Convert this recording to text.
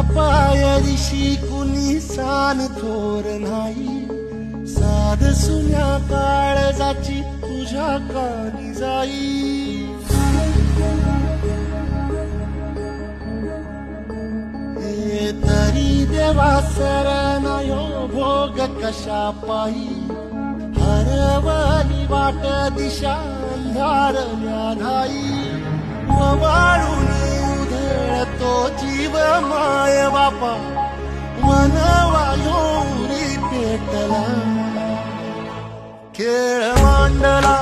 पायरीशी कुणी सान थोर नाही, साध सुन्या काळजाची तुझ्या कानी जाई. हे तरी देवा सरनायो भोग कशा पायी, हरवली वाट दिशा अंधारल्या ढाई. वाळून उधळतो जीव माय बापा, मनवायोरी पेटला, खेळ मांडला.